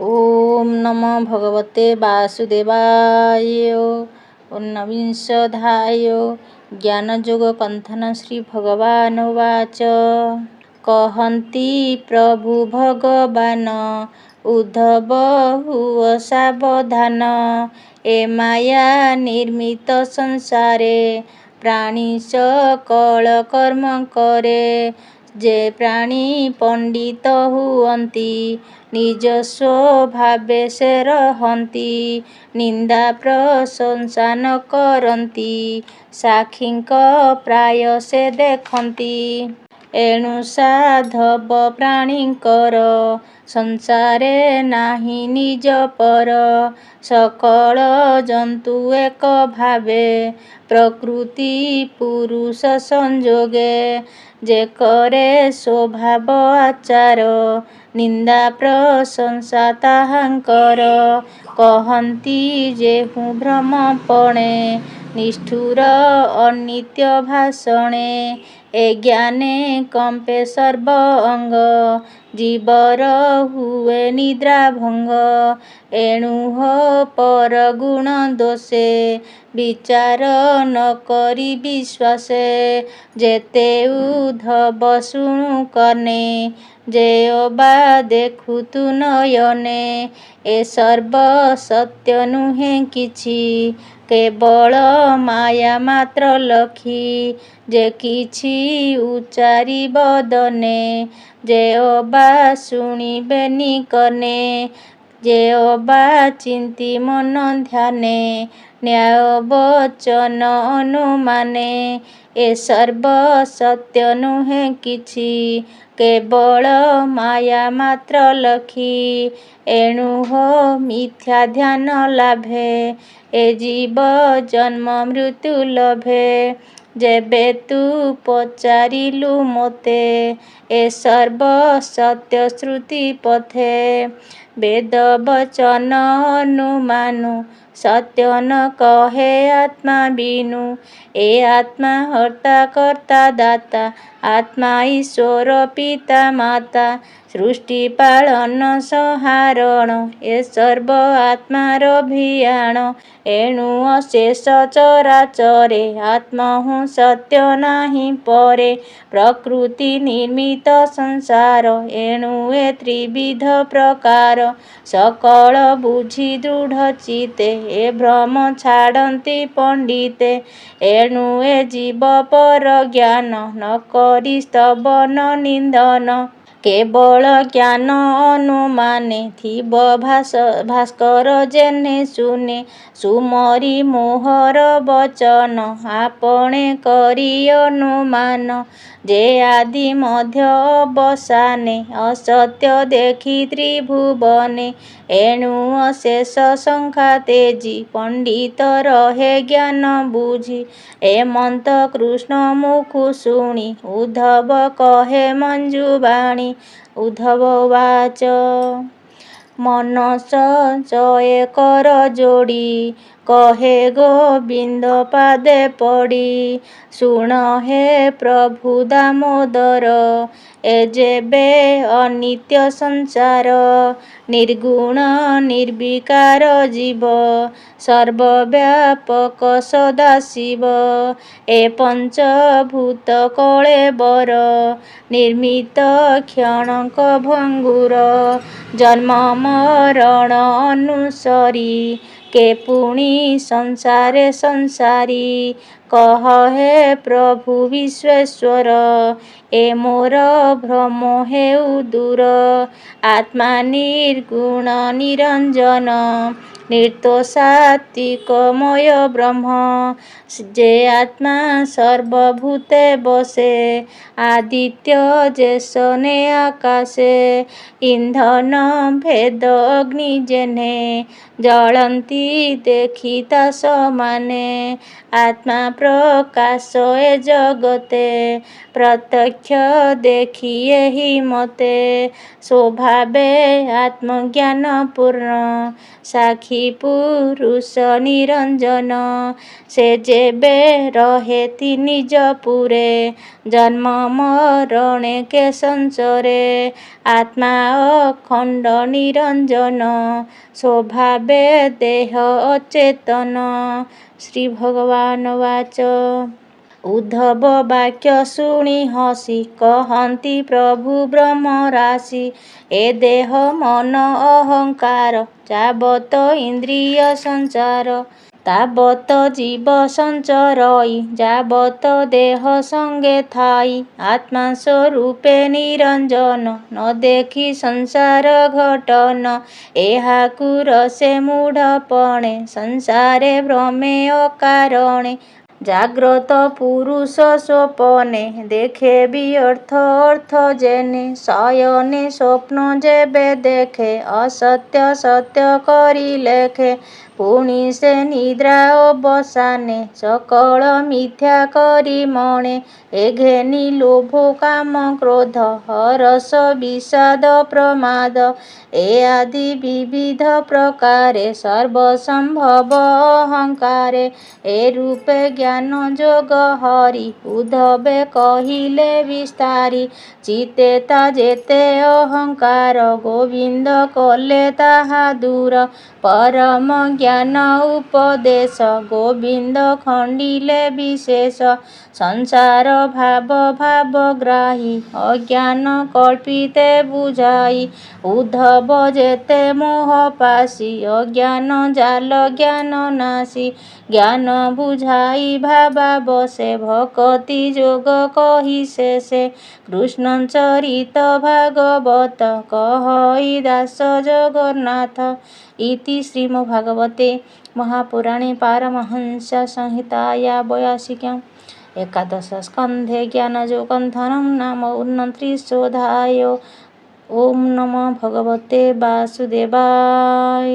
ओम नमो भगवते वासुदेवाय। ऊनविंशोऽध्याय ज्ञानयोगकंथन। श्री भगवान उवाच। कहन्ति प्रभु भगवान उद्धव हुओ सावधान। ए माया निर्मित संसारे प्राणी सकल कर्म करे। जे प्राणी पंडित हुअन्ति निज स्वभावे से रहन्ति। निंदा प्रशंसा न करन्ति साखीଙ୍କ प्राय से देखन्ति। एणु साधव प्राणीଙ୍କର संसारे ନାହିଁ ନିଜ ପର। सकल जन्तु एक भावे प्रकृति पुरुष संयोगे। जे करे स्वभाव आचार निंदा प्रशंसा ताहाଙ୍କର। कहन्ति जेहु भ्रमपणे निष्ठुर अनित्य भाषणे। ए ज्ञाने कम्पे सर्व अंग जीवर हुए निद्रा भंग। एणु हो पर गुण दोषे विचार न करी विश्वासे। जेते उद्धव शुणु कने जे अबा देखु तु नयने। ए सर्व सत्य नुहे किछि केवल माया मात्र लखी। जे किछि उच्चारी बदने जे अबा शुणिबेनि कने। जे अबा चिंती मन ध्याने न्याय वचन अनुमाने। ए सर्व सत्य नुहे किछि केवल माया मात्र लखी। एणु हो मिथ्या ध्यान लाभे ए जीव जन्म मृत्यु लभे। जेबे तू पचारिलु मोते ए सर्व सत्य श्रुति पथे। वेद वचन अनुमानु सत्य न कहे आत्मा बिनु। ए आत्मा हर्ता कर्ता दाता आत्मा ईश्वर पिता माता। सृष्टि पालन संहारण ए सर्व आत्मार अभियान। एणु अशेष चराचरे आत्महु सत्य नाही परे। प्रकृति निर्मित संसार एणु ए त्रिविध प्रकार। सकल बुझि दृढ़ चिते ए भ्रम छाड़न्ति पंडिते। एणु ए जीव पर ज्ञान न करी स्तवन निंदन। केवल ज्ञान अनुमाने थिब भास्कर जेने सुने। सुमरी मोहर वचन आपणे करी अनुमान। जे आदि मध्य अवसाने असत्य देखि त्रिभुवने। एणु अशेष संख्या तेजी पंडित रहे ज्ञान बुझी। एमंत कृष्ण मुखु शुणी उद्धव कहे मंजुबाणी। उद्धव उवाच। मनस चये कर जोड़ी कहे गोविंद पादे पड़ी। शुण हे प्रभु दामोदर ए जेबे अनित्य संसार। निर्गुण निर्विकार जीव सर्वव्यापक सदाशिव। ए पंचभूत कलेबर निर्मित क्षणक भंगुर। जन्म मरण अनुसरी के पुणी संसारे संसारी। कह हे प्रभु विश्वेश्वर ए मोर भ्रम हेउ दूर। आत्मा निर्गुण निरंजन निर्दोषात्मिकमय ब्रह्म। जे आत्मा सर्वभूते बसे आदित्य जेसने आकाशे। इंधन भेद अग्नि जेने जलन्ति देखिता समाने। आत्मा प्रकाश ए जगते प्रत्यक्ष देखिए ही मते। स्वभावे आत्मज्ञान पूर्ण साखी ପୁରୁଷ ନିରଞ୍ଜନ। ସେ ଯେବେ ରହେତି ନିଜ ପୁରେ, ଜନ୍ମ ମରଣେ କେ ସଂଚରେ। ଆତ୍ମା ଅଖଣ୍ଡ ନିରଞ୍ଜନ, ସ୍ୱଭାବେ ଦେହ ଅଚେତନ। ଶ୍ରୀ ଭଗବାନ ବାଚ। ଉଦ୍ଧବ ବାକ୍ୟ ଶୁଣି ହସି, କହନ୍ତି ପ୍ରଭୁ ବ୍ରହ୍ମ ରାଶି। ଏ ଦେହ ମନ ଅହଙ୍କାର, ଯାବତ ଇନ୍ଦ୍ରିୟ ସଞ୍ଚାର। ତାବତ ଜୀବ ସଞ୍ଚରଇ, ଯାବତ ଦେହ ସଙ୍ଗେ ଥାଇ। ଆତ୍ମା ସ୍ୱରୂପେ ନିରଞ୍ଜନ, ନ ଦେଖି ସଂସାର ଘଟନ। ଏହାକୁ ରସେ ମୂଢ଼ପଣେ, ସଂସାରେ ଭ୍ରମେ ଅକାରଣେ। ଜାଗ୍ରତ ପୁରୁଷ ସ୍ୱପନେ, ଦେଖେ ବିଅର୍ଥ ଅର୍ଥ ଜେନେ। ଶୟନେ ସ୍ୱପ୍ନ ଯେବେ ଦେଖେ, ଅସତ୍ୟ ସତ୍ୟ କରି ଲେଖେ। ପୁଣି ସେ ନିଦ୍ରା ଅବସାନେ, ସକଳ ମିଥ୍ୟା କରି ମଣେ। ଏ ଘେନି ଲୋଭ କାମ କ୍ରୋଧ, ହରସ ବିଷାଦ ପ୍ରମାଦ। ଏ ଆଦି ବିବିଧ ପ୍ରକାରେ, ସର୍ବସମ୍ଭବ ଅହଙ୍କାରେ। ଏ ରୂପେ ଜ୍ଞାନ ଯୋଗ ହରି, ଉଦ୍ଧବେ କହିଲେ ବିସ୍ତାରି। ଚିତ୍ତେ ତା ଯେତେ ଅହଙ୍କାର, ଗୋବିନ୍ଦ କଲେ ତାହା ଦୂର। ପରମ ଜ୍ଞାନ ଉପଦେଶ, ଗୋବିନ୍ଦ ଖଣ୍ଡିଲେ ବିଶେଷ। ସଂସାର ଭାବ ଭାବଗ୍ରାହୀ, ଅଜ୍ଞାନ କଳ୍ପିତେ ବୁଝାଇ। ଉଦ୍ଧବ ଯେତେ ମୋହ ପାଶି, ଅଜ୍ଞାନ ଜାଲ ଜ୍ଞାନ ନାଶି। ଜ୍ଞାନ ବୁଝାଇ ଭାବାବଶେ, ଭକତି ଯୋଗ କହି ଶେଷେ। କୃଷ୍ଣ ଚରିତ ଭାଗବତ, କହଇ ଦାସ ଜଗନ୍ନାଥ। ଇତି ଶ୍ରୀମଦ୍ଭାଗବତେ ମହାପୁରାଣେ ପାରମହଂସ ସଂହିତାୟା 82 ଏକାଦଶ ସ୍କନ୍ଧେ ଜ୍ଞାନଯୋଗୋଦ୍ଧରମ୍ ନାମ ଊନତ୍ରିଶୋऽଧ୍ୟାୟः। ଓಂ ନମୋ ଭଗବତେ ବାସୁଦେବାୟ।